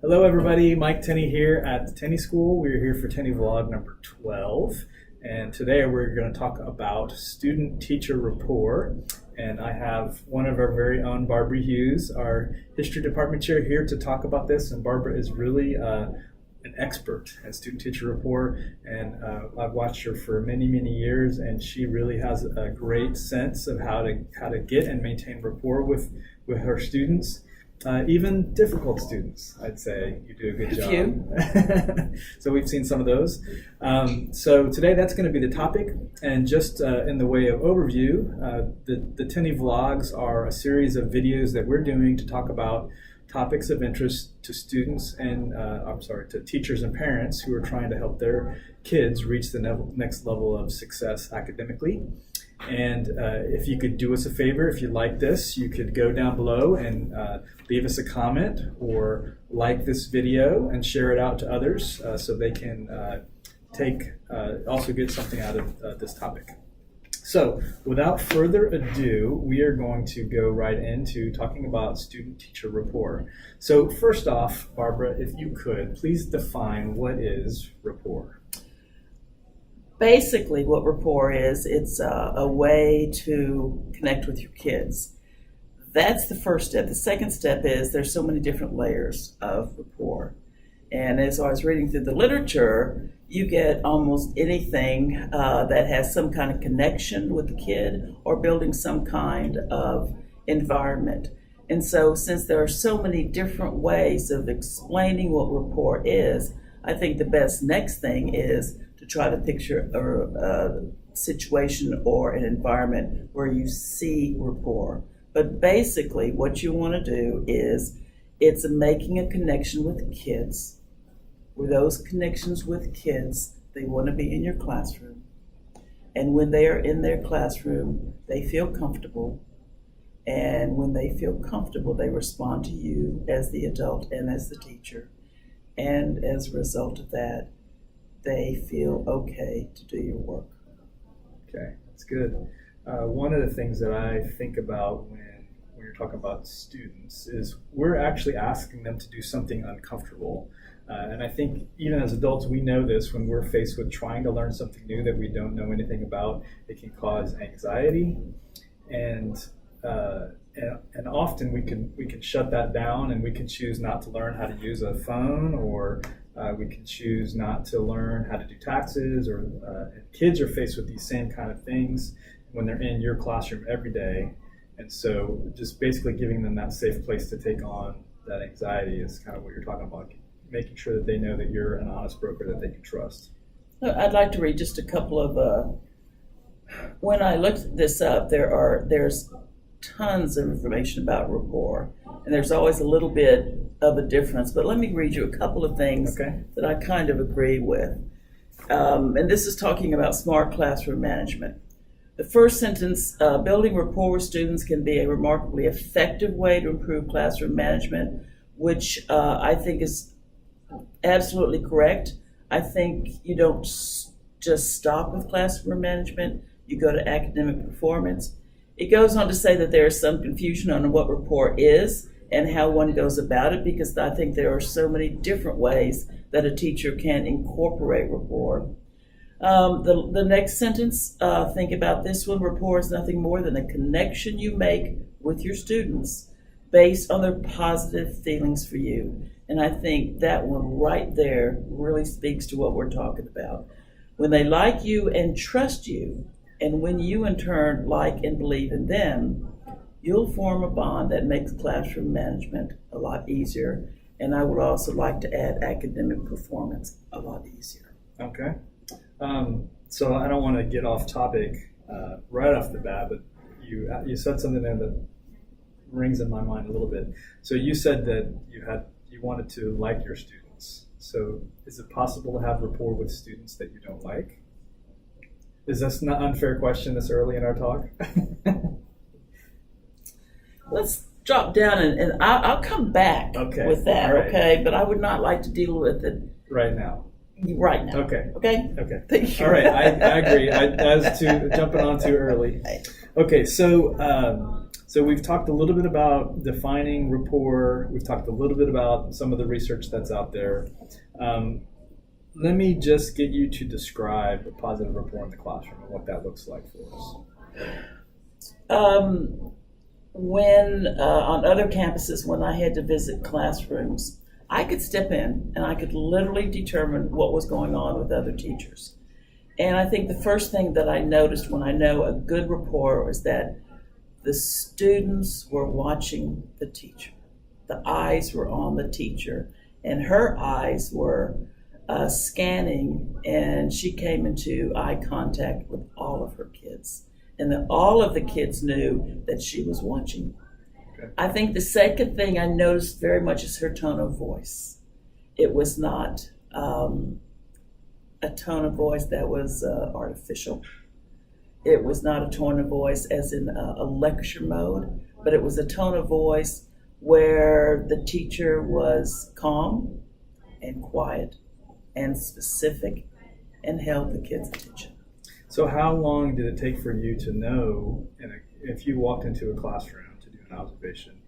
Hello, everybody. Mike Tenney here at the Tenney School. We're here for Tenney Vlog number 12. And today we're going to talk about student-teacher rapport. And I have one of our very own, Barbara Hughes, our history department chair, here to talk about this. And Barbara is really an expert at student-teacher rapport. And I've watched her for many, many years, and she really has a great sense of how to get and maintain rapport with her students. Even difficult students, I'd say you do a good job. So we've seen some of those. So today that's going to be the topic. And just in the way of overview, the Tenney Vlogs are a series of videos that we're doing to talk about topics of interest to students and, to teachers and parents who are trying to help their kids reach the next level of success academically. And if you could do us a favor, if you like this, you could go down below and leave us a comment or like this video and share it out to others so they can also get something out of this topic. So without further ado, we are going to go right into talking about student-teacher rapport. So first off, Barbara, if you could, please define what is rapport. Basically, what rapport is, it's a way to connect with your kids. That's the first step. The second step is there's so many different layers of rapport. And as I was reading through the literature, you get almost anything that has some kind of connection with the kid or building some kind of environment. And so since there are so many different ways of explaining what rapport is, I think the best next thing is to try to picture a situation or an environment where you see rapport. But basically what you want to do is it's making a connection with kids. With those connections with kids, they want to be in your classroom. And when they are in their classroom, they feel comfortable. And when they feel comfortable, they respond to you as the adult and as the teacher. And as a result of that, they feel okay to do your work. Okay, that's good. One of the things that I think about when you're talking about students is we're actually asking them to do something uncomfortable. And I think even as adults, we know this when we're faced with trying to learn something new that we don't know anything about. It can cause anxiety, and often we can shut that down, and we can choose not to learn how to use a phone, or we can choose not to learn how to do taxes, or and kids are faced with these same kind of things when they're in your classroom every day. And so just basically giving them that safe place to take on that anxiety is kind of what you're talking about, making sure that they know that you're an honest broker that they can trust. I'd like to read just a couple of, when I looked this up, there's tons of information about rapport, and there's always a little bit of a difference, but let me read you a couple of things that I kind of agree with. And this is talking about smart classroom management. The first sentence, building rapport with students can be a remarkably effective way to improve classroom management, which I think is absolutely correct. I think you don't just stop with classroom management, you go to academic performance. It goes on to say that there is some confusion on what rapport is and how one goes about it, because I think there are so many different ways that a teacher can incorporate rapport. The next sentence, think about this one. Rapport is nothing more than a connection you make with your students based on their positive feelings for you. And I think that one right there really speaks to what we're talking about. When they like you and trust you, and when you in turn like and believe in them, you'll form a bond that makes classroom management a lot easier. And I would also like to add academic performance a lot easier. Okay. So I don't want to get off topic right off the bat, but you said something there that rings in my mind a little bit. So you said that you wanted to like your students. So is it possible to have rapport with students that you don't like? Is this an unfair question this early in our talk? Let's drop down and I'll come back with that, right. Okay? But I would not like to deal with it right now. Right now. Okay. Thank you. All right, I agree. I was jumping on too early. Okay, so So we've talked a little bit about defining rapport. We've talked a little bit about some of the research that's out there. Let me just get you to describe a positive rapport in the classroom and what that looks like for us. When on other campuses, when I had to visit classrooms, I could step in and I could literally determine what was going on with other teachers. And I think the first thing that I noticed when I know a good rapport was that the students were watching the teacher. The eyes were on the teacher, and her eyes were scanning, and she came into eye contact with all of her kids. And then all of the kids knew that she was watching. Okay. I think the second thing I noticed very much is her tone of voice. It was not a tone of voice that was artificial. It was not a tone of voice as in a lecture mode, but it was a tone of voice where the teacher was calm and quiet and specific and held the kids' attention. So how long did it take for you to know, if you walked into a classroom to do an observation,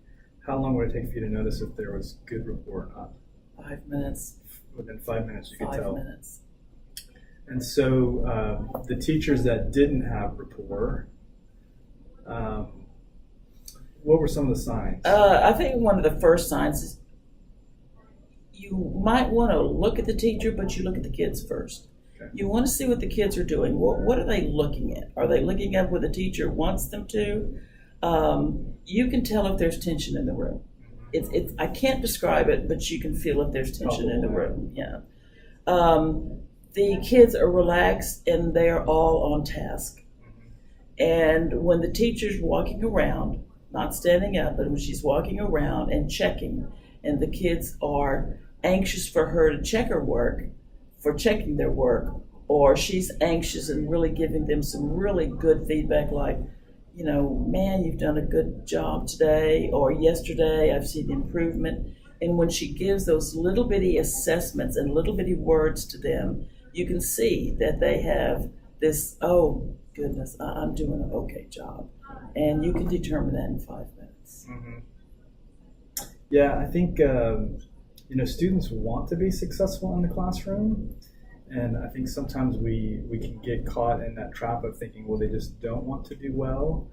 how long would it take for you to notice if there was good rapport or not? 5 minutes. Within 5 minutes you could tell. 5 minutes. And so the teachers that didn't have rapport, what were some of the signs? I think one of the first signs is you might want to look at the teacher, but you look at the kids first. Okay. You want to see what the kids are doing. What are they looking at? Are they looking at what the teacher wants them to? You can tell if there's tension in the room. I can't describe it, but you can feel if there's tension in the room. Yeah. The kids are relaxed and they are all on task. And when the teacher's walking around, not standing up, but when she's walking around and checking, and the kids are anxious for her to check her work, for checking their work, or she's anxious and really giving them some really good feedback like, man, you've done a good job today, or yesterday I've seen improvement. And when she gives those little bitty assessments and little bitty words to them, you can see that they have this, oh goodness, I'm doing an okay job. And you can determine that in 5 minutes. Mm-hmm. Yeah, I think, students want to be successful in the classroom. And I think sometimes we can get caught in that trap of thinking, well, they just don't want to do well.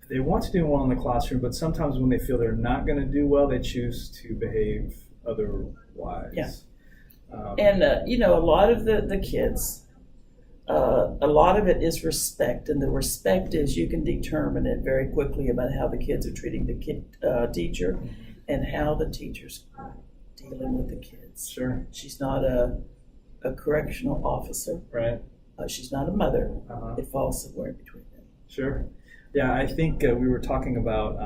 They want to do well in the classroom, but sometimes when they feel they're not going to do well, they choose to behave otherwise. Yeah. And, a lot of the kids, a lot of it is respect. And the respect is you can determine it very quickly about how the kids are treating the teacher and how the teacher's dealing with the kids. Sure. She's not a correctional officer. Right. She's not a mother. Uh-huh. It falls somewhere between them. Sure. Yeah, I think we were talking about,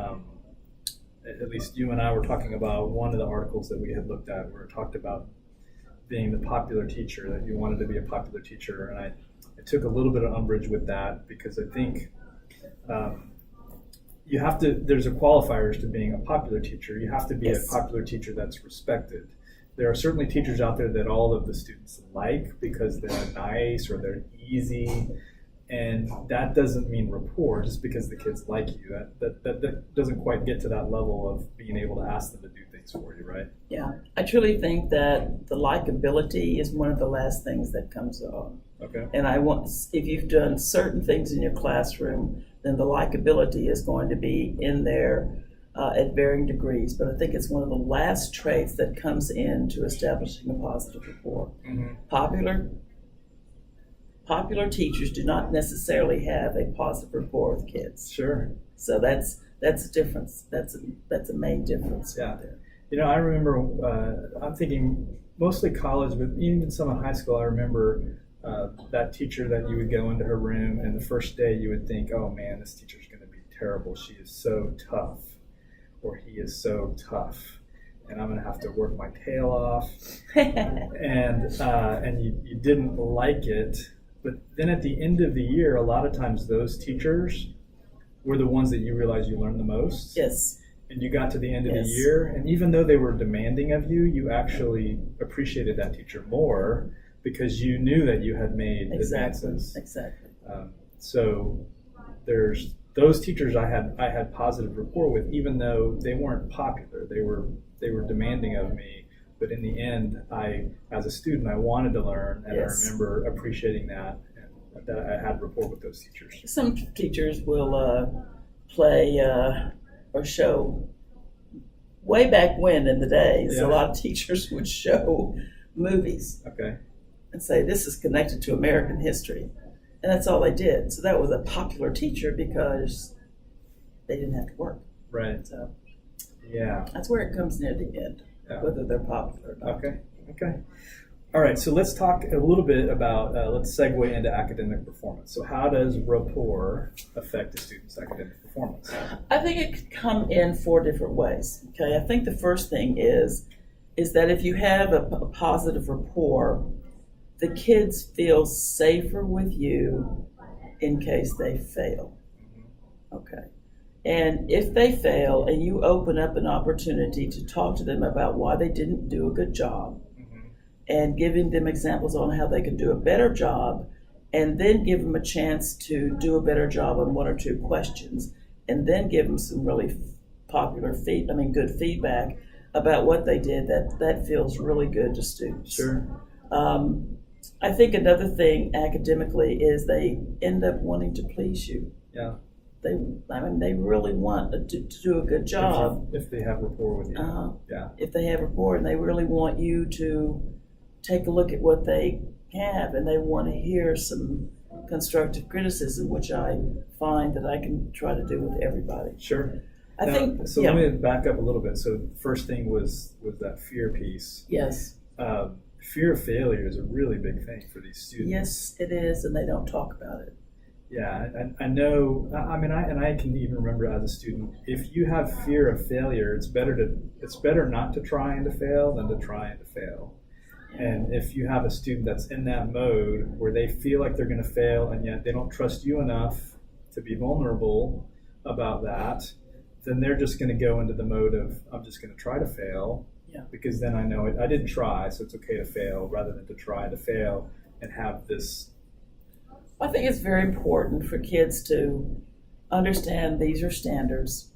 at least you and I were talking about one of the articles that we had looked at where it talked about being the popular teacher, that you wanted to be a popular teacher. And I took a little bit of umbrage with that because I think there's a qualifiers to being a popular teacher. You have to be Yes. a popular teacher that's respected. There are certainly teachers out there that all of the students like because they're nice or they're easy. And that doesn't mean rapport just because the kids like you. That doesn't quite get to that level of being able to ask them to do things for you, right? Yeah. I truly think that the likability is one of the last things that comes on. Okay. And if you've done certain things in your classroom, then the likability is going to be in there at varying degrees. But I think it's one of the last traits that comes into establishing a positive rapport. Mm-hmm. Popular teachers do not necessarily have a positive rapport with kids. Sure. So that's a difference. That's a main difference. Yeah. Right there. I remember, I'm thinking mostly college, but even some in high school, I remember that teacher that you would go into her room and the first day you would think, oh man, this teacher's going to be terrible. She is so tough, or he is so tough. And I'm going to have to work my tail off. and you didn't like it. But then at the end of the year, a lot of times those teachers were the ones that you realized you learned the most. Yes. And you got to the end of Yes. the year, and even though they were demanding of you, you actually appreciated that teacher more because you knew that you had made advances. Exactly. So there's those teachers I had positive rapport with, even though they weren't popular. They were demanding of me, but in the end, as a student, I wanted to learn, and Yes. I remember appreciating that, and that I had rapport with those teachers. Some teachers will play or show. Way back when in the days, Yeah. a lot of teachers would show movies Okay. and say, this is connected to American history. And that's all they did. So that was a popular teacher because they didn't have to work. Right. So Yeah. that's where it comes near the end, Yeah. whether they're popular or not. Okay. All right. So let's talk a little bit about. Let's segue into academic performance. So how does rapport affect a student's academic performance? I think it could come in 4 different ways. Okay. I think the first thing is that if you have a positive rapport, the kids feel safer with you in case they fail. Okay. And if they fail and you open up an opportunity to talk to them about why they didn't do a good job and giving them examples on how they can do a better job, and then give them a chance to do a better job on 1 or 2 questions, and then give them some really good feedback about what they did, that feels really good to students. Sure. I think another thing academically is they end up wanting to please you. Yeah. They really want to do a good job. If they have rapport with you. Yeah. If they have rapport, and they really want you to take a look at what they have, and they want to hear some constructive criticism, which I find that I can try to do with everybody. Sure. I Now, think. So Yeah. let me back up a little bit. So first thing was that fear piece. Yes. Fear of failure is a really big thing for these students. Yes, it is, and they don't talk about it. Yeah, I know. I can even remember as a student, if you have fear of failure, it's better not to try and to fail than to try and to fail. And if you have a student that's in that mode where they feel like they're going to fail and yet they don't trust you enough to be vulnerable about that, then they're just going to go into the mode of, I'm just going to try to fail. Yeah. Because then I know I didn't try, so it's okay to fail, rather than to try to fail and have this. I think it's very important for kids to understand these are standards,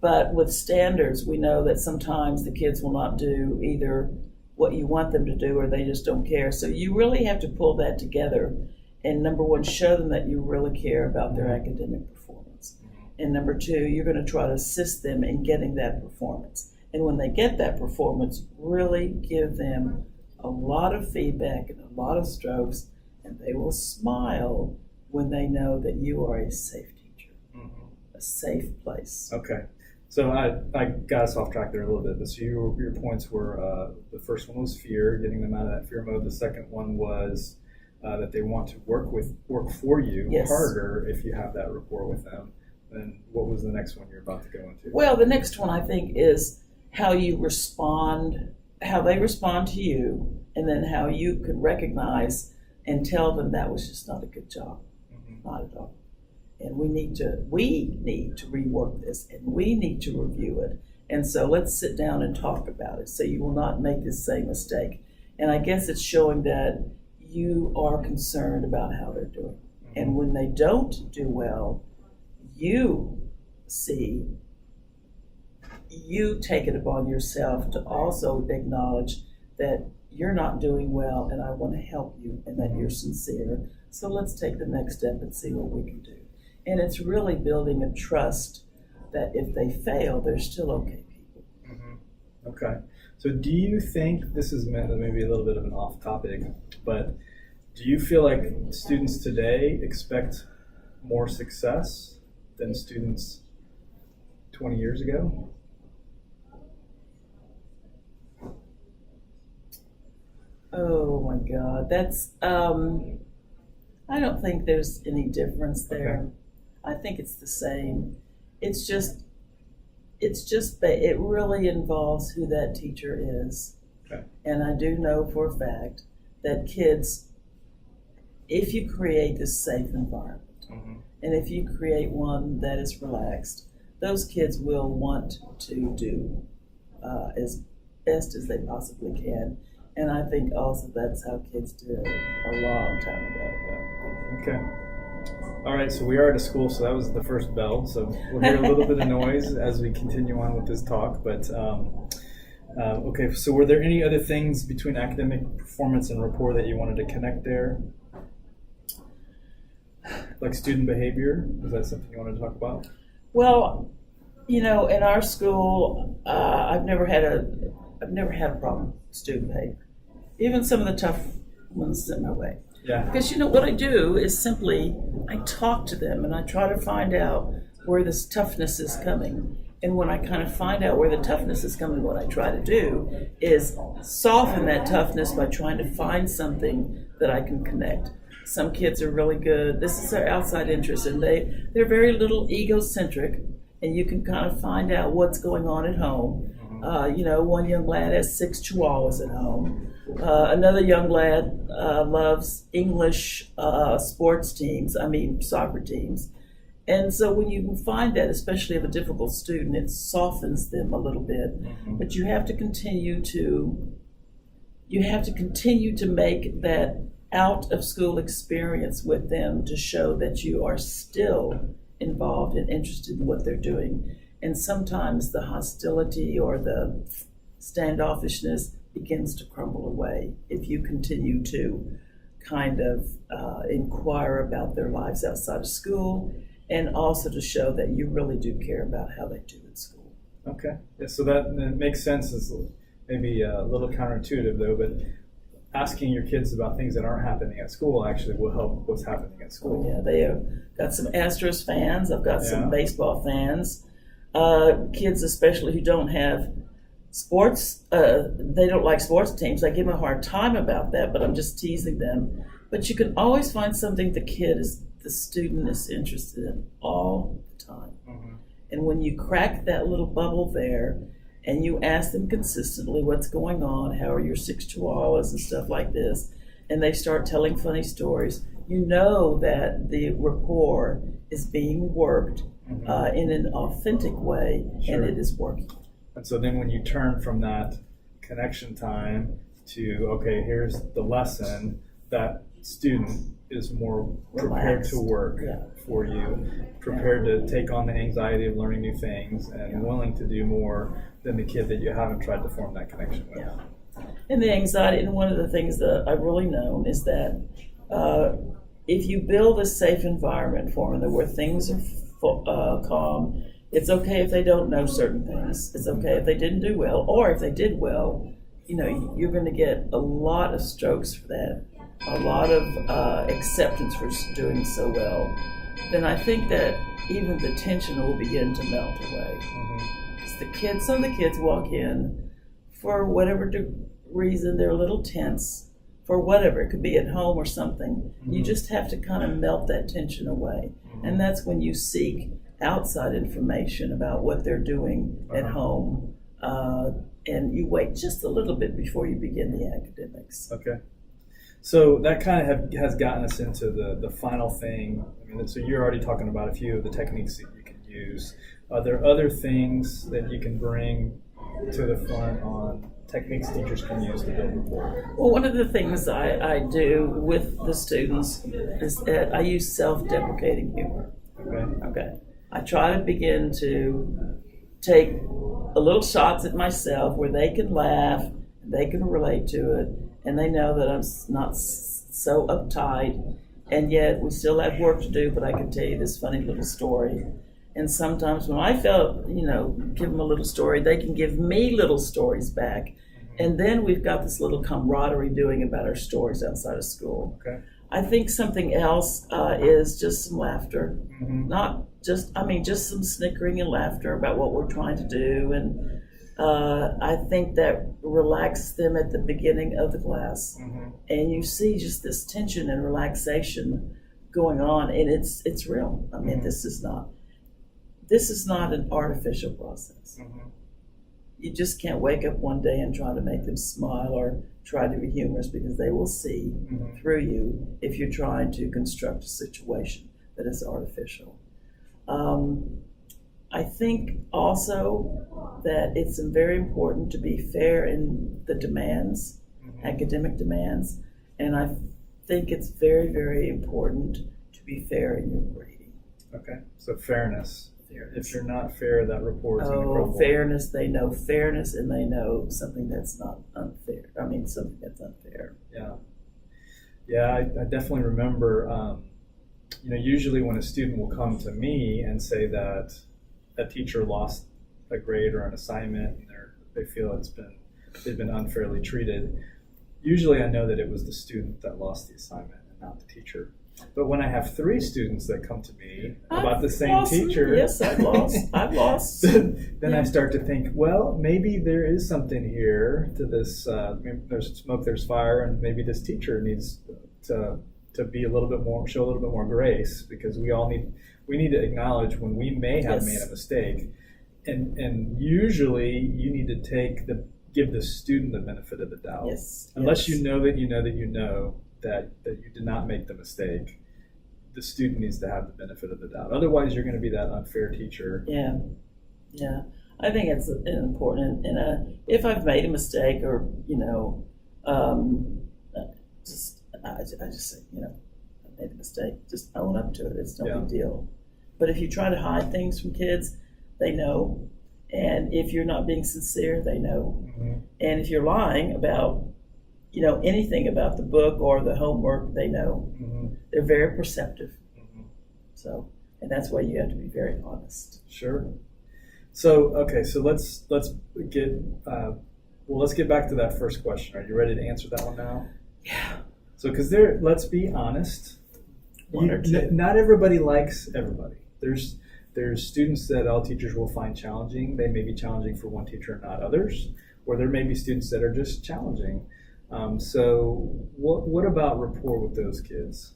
but with standards, we know that sometimes the kids will not do either what you want them to do or they just don't care. So you really have to pull that together and, number one, show them that you really care about their academic performance. And number 2, you're going to try to assist them in getting that performance. And when they get that performance, really give them a lot of feedback and a lot of strokes, and they will smile when they know that you are a safe teacher, a safe place. Okay. So I got us off track there a little bit. But so your points were, the first one was fear, getting them out of that fear mode. The second one was that they want to work for you Yes. harder if you have that rapport with them. And what was the next one you're about to go into? Well, the next one I think is how you respond, how they respond to you, and then how you can recognize and tell them that was just not a good job, not at all. And we need to rework this, and we need to review it. And so let's sit down and talk about it so you will not make this same mistake. And I guess it's showing that you are concerned about how they're doing. And when they don't do well, you take it upon yourself to also acknowledge that you're not doing well and I want to help you and that you're sincere. So let's take the next step and see what we can do. And it's really building a trust that if they fail, they're still okay people. Okay. So do you think, this is maybe a little bit of an off topic, but do you feel like students today expect more success than students 20 years ago? Oh my God, that's, I don't think there's any difference there. Okay. I think it's the same. It really involves who that teacher is. Okay. And I do know for a fact that kids, if you create this safe environment, and if you create one that is relaxed, those kids will want to do as best as they possibly can. And I think also that's how kids did it a long time ago. Okay. All right, so we are at a school, so that was the first bell. So we'll hear a little bit of noise as we continue on with this talk. But okay, so were there any other things between academic performance and rapport that you wanted to connect there? Like student behavior? Is that something you want to talk about? Well, in our school, I've never had a problem with student behavior. Even some of the tough ones sent my way. Yeah. Because what I do is simply I talk to them and I try to find out where this toughness is coming. And when I kind of find out where the toughness is coming, what I try to do is soften that toughness by trying to find something that I can connect. Some kids are really good. This is their outside interest, and they're very little egocentric, and you can kind of find out what's going on at home. One young lad has 6 chihuahuas at home. Another young lad loves English soccer teams. And so when you can find that, especially of a difficult student, it softens them a little bit. Mm-hmm. But you have to continue to make that out of school experience with them to show that you are still involved and interested in what they're doing. And sometimes the hostility or the standoffishness begins to crumble away if you continue to kind of inquire about their lives outside of school, and also to show that you really do care about how they do at school. Okay. Yeah, so that makes sense. It's maybe a little counterintuitive, though, but asking your kids about things that aren't happening at school actually will help what's happening at school. Yeah, they have got some Astros fans. I've got some baseball fans. Kids especially who don't have sports, they don't like sports teams. I give them a hard time about that, but I'm just teasing them. But you can always find something the student is interested in all the time. Mm-hmm. And when you crack that little bubble there and you ask them consistently what's going on, how are your 6 chihuahuas and stuff like this, and they start telling funny stories, you know that the rapport is being worked in an authentic way, Sure. and it is working. And so then when you turn from that connection time to, okay, here's the lesson, that student is more prepared Relaxed. to work for you, prepared to take on the anxiety of learning new things, and willing to do more than the kid that you haven't tried to form that connection with. Yeah. And the anxiety, and one of the things that I've really known is that if you build a safe environment for them where things are calm, it's okay if they don't know certain things. It's okay if they didn't do well, or if they did well, you're going to get a lot of strokes for that, a lot of acceptance for doing so well. Then I think that even the tension will begin to melt away. Mm-hmm. Some of the kids walk in for whatever reason, they're a little tense for whatever. It could be at home or something. Mm-hmm. You just have to kind of melt that tension away. Mm-hmm. And that's when you seek outside information about what they're doing at home. And you wait just a little bit before you begin the academics. Okay. So that kind of has gotten us into the final thing. So you're already talking about a few of the techniques that you can use. Are there other things that you can bring to the front on techniques teachers can use to build rapport? Well, one of the things I do with the students is that I use self-deprecating humor. Okay. I try to begin to take a little shots at myself where they can laugh, they can relate to it, and they know that I'm not so uptight, and yet we still have work to do, but I can tell you this funny little story. And sometimes when I give them a little story, they can give me little stories back. And then we've got this little camaraderie doing about our stories outside of school. Okay. I think something else is just some laughter. Mm-hmm. Just some snickering and laughter about what we're trying to do. And I think that relaxes them at the beginning of the class. Mm-hmm. And you see just this tension and relaxation going on, and it's real. I mean, this is not an artificial process. Mm-hmm. You just can't wake up one day and try to make them smile or try to be humorous, because they will see through you if you're trying to construct a situation that is artificial. I think also that it's very important to be fair in the demands, academic demands, and I think it's very, very important to be fair in your grading. Okay, so fairness. Fairness. If you're not fair, that report is going to Oh, crumble. fairness, they know fairness, and they know something that's not unfair. I mean, something that's unfair. Yeah. Yeah, I definitely remember, usually when a student will come to me and say that a teacher lost a grade or an assignment and they feel they've been unfairly treated, usually I know that it was the student that lost the assignment and not the teacher. But when I have 3 students that come to me about the same teacher, yes, I've lost. then I start to think, well, maybe there is something here to this. Maybe there's smoke, there's fire, and maybe this teacher needs to be a little bit more, show a little bit more grace, because we need to acknowledge when we may have Yes. made a mistake, and usually you need to give the student the benefit of the doubt, Yes. unless yes. you know that you did not make the mistake. The student needs to have the benefit of the doubt. Otherwise, you're going to be that unfair teacher. Yeah, yeah. I think it's important. And if I've made a mistake, or I just say, I made a mistake. Just own up to it. It's no big deal. But if you try to hide things from kids, they know. And if you're not being sincere, they know. Mm-hmm. And if you're lying about anything about the book or the homework, they know. Mm-hmm. They're very perceptive. Mm-hmm. So, and that's why you have to be very honest. Sure. So, okay, so let's get let's get back to that first question. Are you ready to answer that one now? Yeah. So, because let's be honest, One or two. not everybody likes everybody. There's students that all teachers will find challenging. They may be challenging for one teacher and not others, or there may be students that are just challenging. So what about rapport with those kids?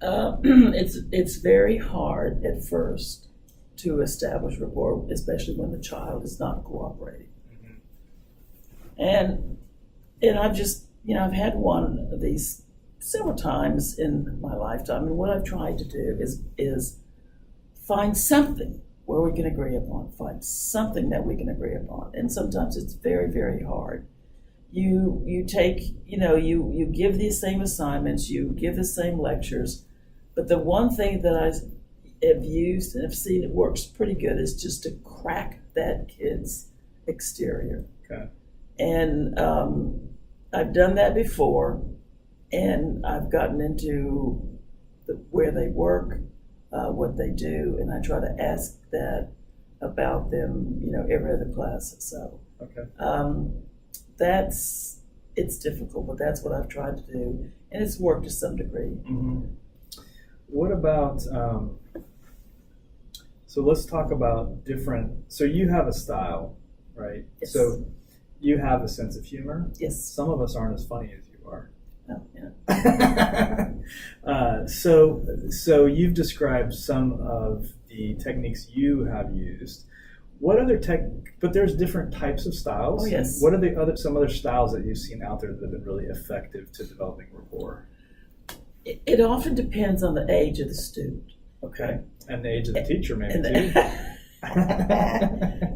It's very hard at first to establish rapport, especially when the child is not cooperating. Mm-hmm. And I've just I've had one of these several times in my lifetime, and what I've tried to do is find something where we can agree upon, find something that we can agree upon, and sometimes it's very, very hard. You take, you give these same assignments, you give the same lectures, but the one thing that I have used and have seen it works pretty good is just to crack that kid's exterior. Okay. And I've done that before, and I've gotten into where they work, what they do, and I try to ask that about them, every other class. So. Okay. It's difficult, but that's what I've tried to do, and it's worked to some degree. Mm-hmm. What about, so let's talk about so you have a style, right? Yes. So you have a sense of humor. Yes. Some of us aren't as funny as you are. Oh, yeah. So you've described some of the techniques you have used. What other but there's different types of styles. Oh, yes. What are some other styles that you've seen out there that have been really effective to developing rapport? It often depends on the age of the student. Okay. And the age of the teacher, maybe, And too.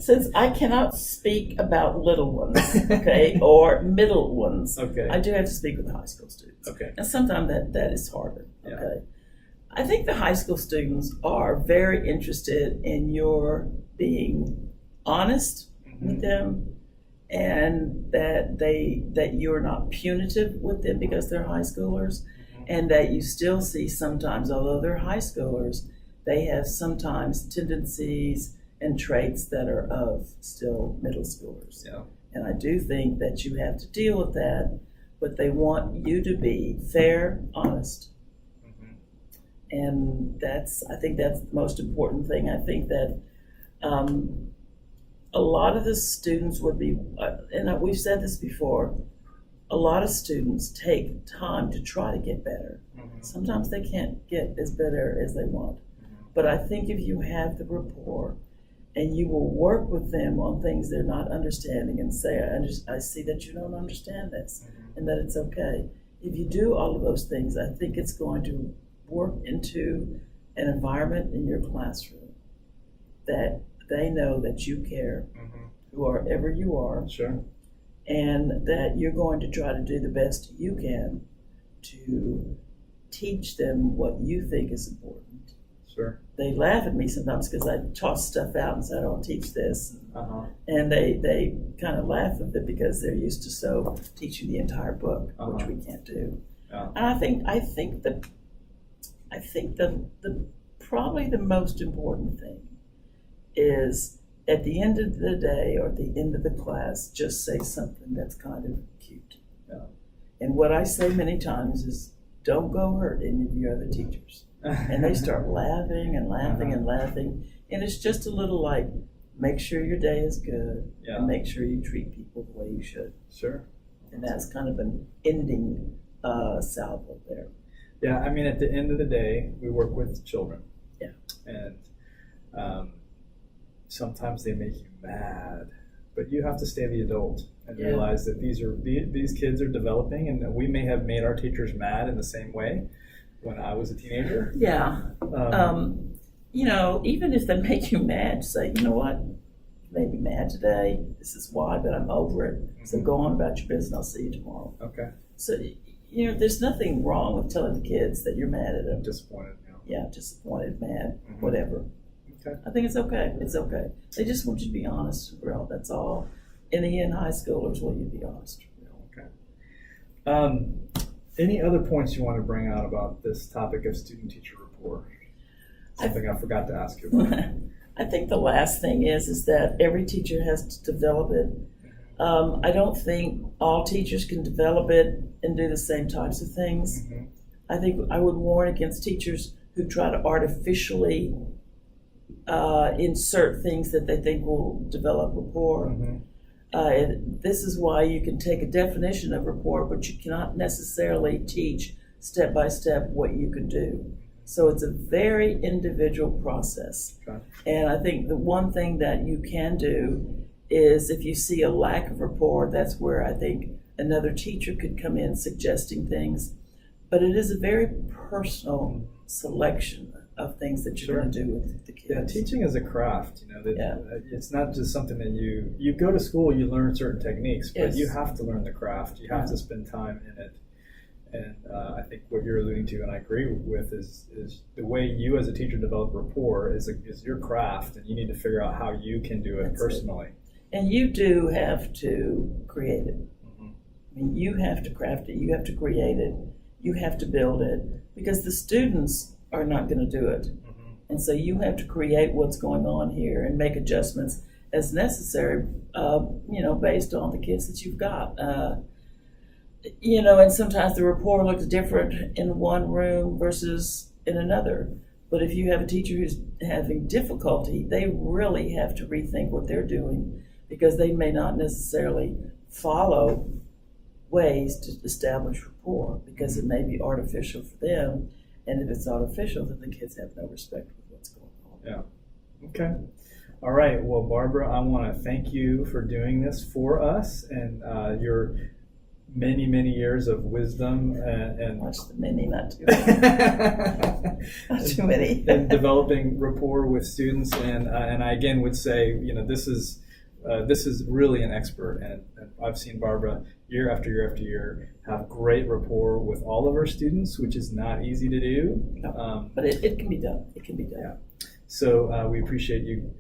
Since I cannot speak about little ones, okay, or middle ones, Okay. I do have to speak with the high school students. Okay. And sometimes that is harder. Yeah. Okay. I think the high school students are very interested in your being honest with them, and that you're not punitive with them because they're high schoolers, and that you still see sometimes, although they're high schoolers, they have sometimes tendencies and traits that are of still middle schoolers. Yeah. And I do think that you have to deal with that, but they want you to be fair, honest. And I think that's the most important thing. I think that a lot of the students would be, and we've said this before, a lot of students take time to try to get better. Mm-hmm. Sometimes they can't get as better as they want. But I think if you have the rapport and you will work with them on things they're not understanding and say, I see that you don't understand this, and that it's okay. If you do all of those things, I think it's going to work into an environment in your classroom that they know that you care, whoever you are, Sure. and that you're going to try to do the best you can to teach them what you think is important. Sure. They laugh at me sometimes because I toss stuff out and say I don't teach this, Uh-huh. and they kind of laugh at it because they're used to teaching the entire book, which Uh-huh. we can't do. Yeah. And I think the probably the most important thing is at the end of the day or at the end of the class, just say something that's kind of cute. Yeah. And what I say many times is, don't go hurt any of your other teachers. And they start laughing and laughing and laughing. And it's just a little like, make sure your day is good, Yeah. and make sure you treat people the way you should. Sure. And that's kind of an ending salvo there. Yeah, I mean, at the end of the day, we work with children. Yeah. And sometimes they make you mad, but you have to stay the adult and Yeah. realize that these kids are developing, and that we may have made our teachers mad in the same way when I was a teenager. Yeah. Even if they make you mad, say, you know what? You made me mad today. This is why, but I'm over it. So go on about your business. I'll see you tomorrow. Okay. So, there's nothing wrong with telling the kids that you're mad at them. Disappointed. Yeah, disappointed, mad, Mhm. whatever. Okay. I think it's okay. It's okay. They just want you to be honest, real. That's all. In the end, high schoolers want you to be honest. Okay. Any other points you want to bring out about this topic of student-teacher rapport? Something I forgot to ask you about. I think the last thing is that every teacher has to develop it. I don't think all teachers can develop it and do the same types of things. Mhm. I think I would warn against teachers who try to artificially insert things that they think will develop rapport. Mhm. This is why you can take a definition of rapport, but you cannot necessarily teach step by step what you can do. So it's a very individual process. Okay. And I think the one thing that you can do is if you see a lack of rapport, that's where I think another teacher could come in suggesting things. But it is a very personal selection of things that you're Sure. going to do with the kids. Yeah, teaching is a craft. That Yeah. It's not just something that you go to school, you learn certain techniques, but Yes. you have to learn the craft. You have Yeah. to spend time in it. And I think what you're alluding to, and I agree with, is the way you as a teacher develop rapport is your craft, and you need to figure out how you can do it That's personally. And you do have to create it. Mhm. I mean, you have to craft it, you have to create it, you have to build it, because the students are not going to do it. Mhm. And so you have to create what's going on here and make adjustments as necessary, based on the kids that you've got. And sometimes the rapport looks different in one room versus in another. But if you have a teacher who's having difficulty, they really have to rethink what they're doing, because they may not necessarily follow ways to establish rapport, because it may be artificial for them. And if it's artificial, then the kids have no respect for what's going on. Yeah. Okay. All right. Well, Barbara, I want to thank you for doing this for us, and your many, many years of wisdom and Watch the many, not too many. Not too many. and developing rapport with students. And I again would say, this is really an expert, and I've seen Barbara year after year after year have great rapport with all of our students, which is not easy to do. No, but it can be done. It can be done. Yeah. So we appreciate you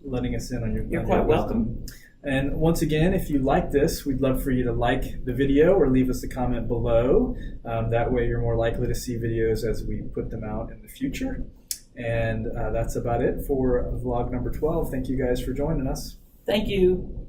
letting us in on your. You're on quite your welcome. wisdom. And once again, if you like this, we'd love for you to like the video or leave us a comment below. That way you're more likely to see videos as we put them out in the future. And that's about it for vlog number 12. Thank you guys for joining us. Thank you.